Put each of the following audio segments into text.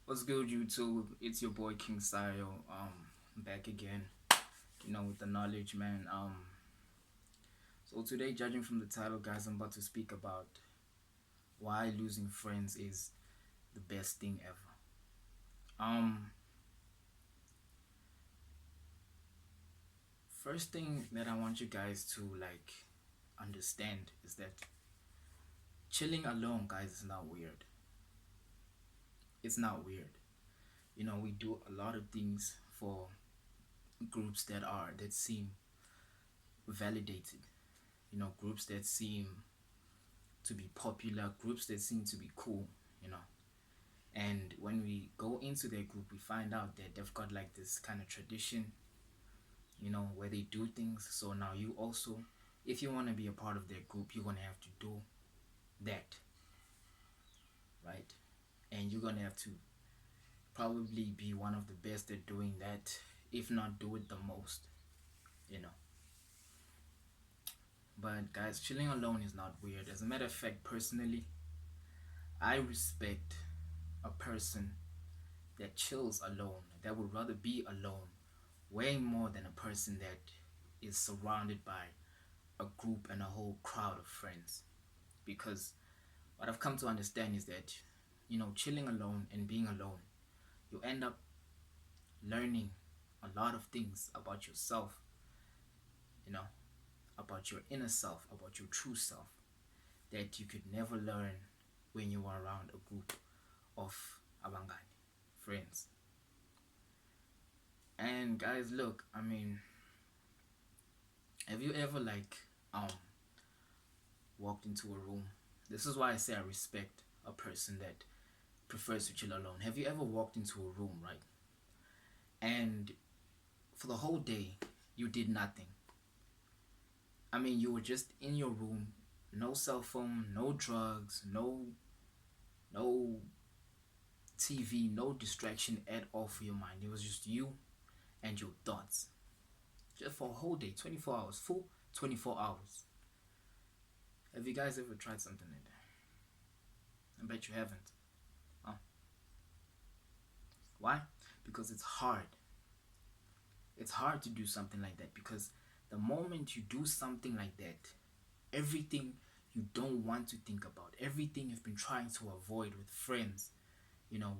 What's good, YouTube? It's your boy King Sayo. Back again. With the knowledge, man. So today, judging from the title, guys, I'm about to speak about why losing friends is the best thing ever. Um, First thing that I want you guys to understand is that chilling alone, guys, is not weird. It's not weird. We do a lot of things for groups that seem validated. Groups that seem to be popular, groups that seem to be cool, you know. And when we go into their group, we find out that they've got like this kind of tradition, where they do things. So now you also, if you want to be a part of their group, you're going to have to do that, right? And you're going to have to probably be one of the best at doing that, if not do it the most, you know. But guys, chilling alone is not weird. As a matter of fact, personally, I respect a person that chills alone, that would rather be alone, way more than a person that is surrounded by a group and a whole crowd of friends. Because what I've come to understand is that, chilling alone and being alone, you end up learning a lot of things about yourself, you know, about your inner self, about your true self, that you could never learn when you are around a group of abangani, friends. And guys, look, have you ever walked into a room? This is why I say I respect a person that prefers to chill alone. Have you ever walked into a room, right? And for the whole day you did nothing. You were just in your room, no cell phone, no drugs, no TV, no distraction at all for your mind. It was just you and your thoughts. Just for a whole day, 24 hours, full 24 hours. Have you guys ever tried something like that? I bet you haven't. Huh? Why? Because it's hard. It's hard to do something like that because the moment you do something like that, everything you don't want to think about, everything you've been trying to avoid with friends,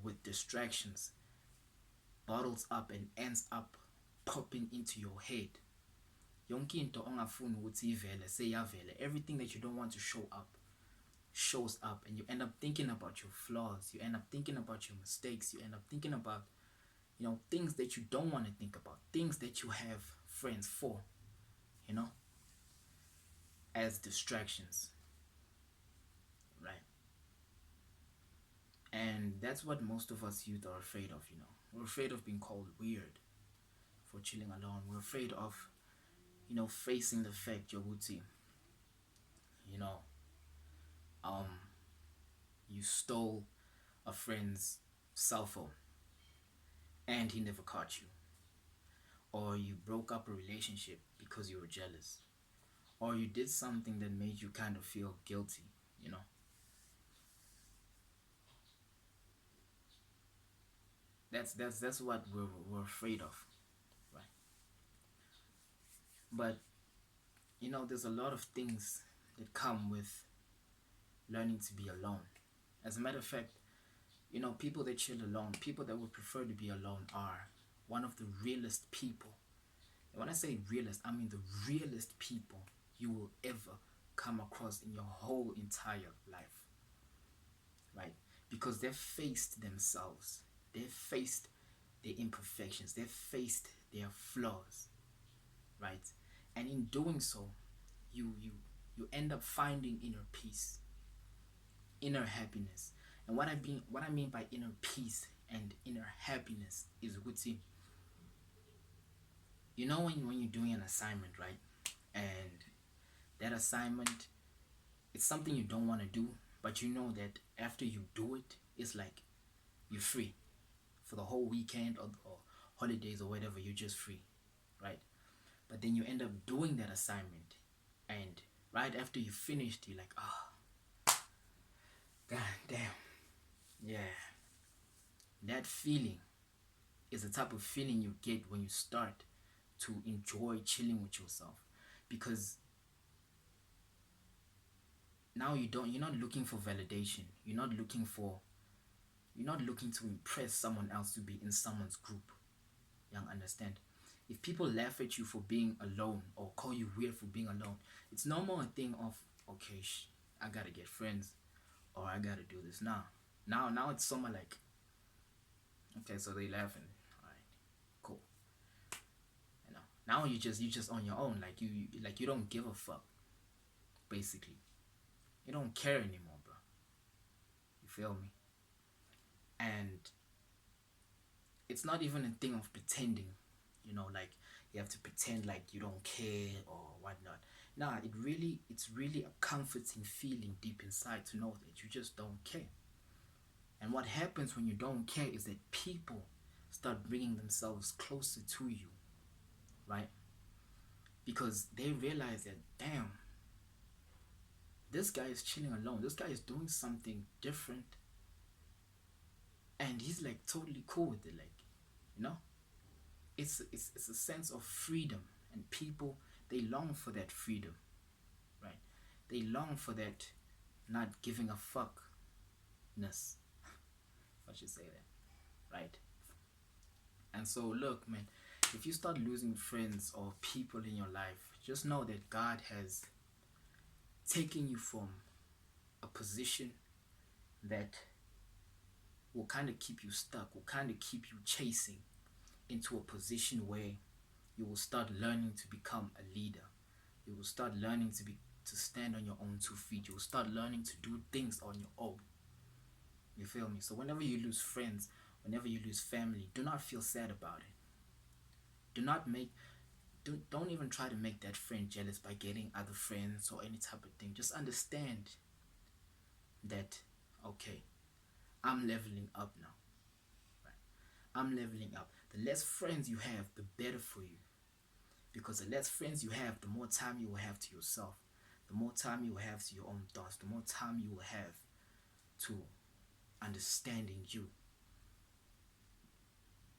with distractions, bottles up and ends up popping into your head. Yonke into ongafuni ukuthi ivele seyavele. Everything that you don't want to show up shows up, and you end up thinking about your flaws, you end up thinking about your mistakes, you end up thinking about things that you don't want to think about, things that you have friends for, you know as distractions, right? And that's what most of us youth are afraid of. We're afraid of being called weird for chilling alone. We're afraid of facing the fact, Yoguti, you know um you stole a friend's cell phone and he never caught you, or you broke up a relationship because you were jealous, or you did something that made you kind of feel guilty. That's what we're afraid of, right? But there's a lot of things that come with learning to be alone. As a matter of fact, people that chill alone, people that would prefer to be alone, are one of the realest people. And when I say realist, I mean the realest people you will ever come across in your whole entire life, right? Because they've faced themselves, they've faced their imperfections, they've faced their flaws, right? And in doing so, you end up finding inner peace, inner happiness. And what I mean by inner peace and inner happiness is Guti. When you're doing an assignment, right? And that assignment, it's something you don't want to do, but you know that after you do it, it's like you're free for the whole weekend, or holidays or whatever. You're just free, right? But then you end up doing that assignment, and right after you finished, you're like, god damn, yeah, That feeling is the type of feeling you get when you start to enjoy chilling with yourself, because now you're not looking for validation. You're not looking to impress someone else to be in someone's group. You understand? If people laugh at you for being alone or call you weird for being alone, it's no more a thing of, okay, I gotta get friends or I gotta do this. Now it's somewhere like, okay, so they laughing. All right, cool. You know, now you just on your own. Like you don't give a fuck. Basically, you don't care anymore, bro. You feel me? And it's not even a thing of pretending, like you have to pretend like you don't care or whatnot. Nah, it's really a comforting feeling deep inside to know that you just don't care. And what happens when you don't care is that people start bringing themselves closer to you, right? Because they realize that, damn, this guy is chilling alone. This guy is doing something different, and he's like totally cool with it. Like, you know, it's a sense of freedom, and people, they long for that freedom, right? They long for that not giving a fuckness, if I should say that, right? And so look, man, if you start losing friends or people in your life, just know that God has taken you from a position that will kind of keep you stuck, will kind of keep you chasing, into a position where you will start learning to become a leader. You will start learning to stand on your own 2 feet. You will start learning to do things on your own. You feel me? So whenever you lose friends, whenever you lose family, do not feel sad about it. Don't even try to make that friend jealous by getting other friends or any type of thing. Just understand that, okay, I'm leveling up now. Right? I'm leveling up. The less friends you have, the better for you. Because the less friends you have, the more time you will have to yourself. The more time you will have to your own thoughts. The more time you will have to understanding you.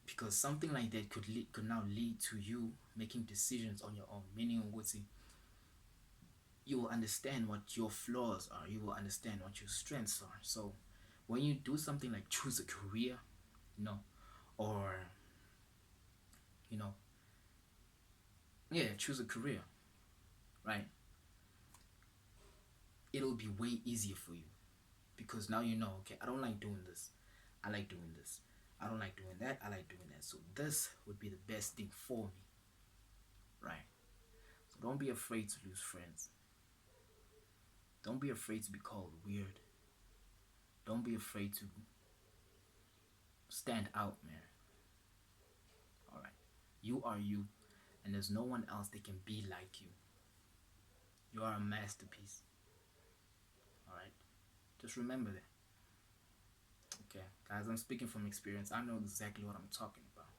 Because something like that could now lead to you making decisions on your own. Meaning, you will understand what your flaws are. You will understand what your strengths are. So when you do something like choose a career, or choose a career, right? It'll be way easier for you, because now you know, okay, I don't like doing this, I like doing this. I don't like doing that, I like doing that. So this would be the best thing for me, right? So don't be afraid to lose friends. Don't be afraid to be called weird. Don't be afraid to stand out, man. All right, you are you, and there's no one else that can be like you. You are a masterpiece. All right, just remember that. Okay, guys, I'm speaking from experience. I know exactly what I'm talking about.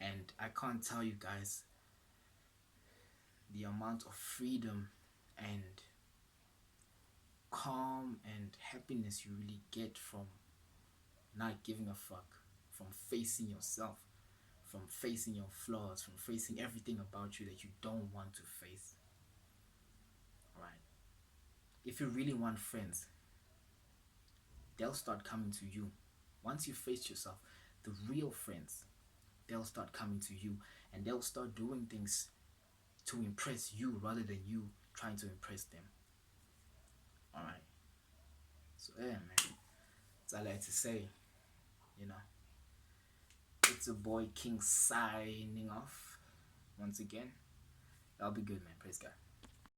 And I can't tell you guys the amount of freedom and calm and happiness you really get from not giving a fuck, from facing yourself, from facing your flaws, from facing everything about you that you don't want to face. Right? If you really want friends, they'll start coming to you. Once you face yourself, the real friends, they'll start coming to you, and they'll start doing things to impress you rather than you trying to impress them. Alright. So yeah, man. That's all I like to say. It's a boy King signing off once again. That'll be good, man. Praise God.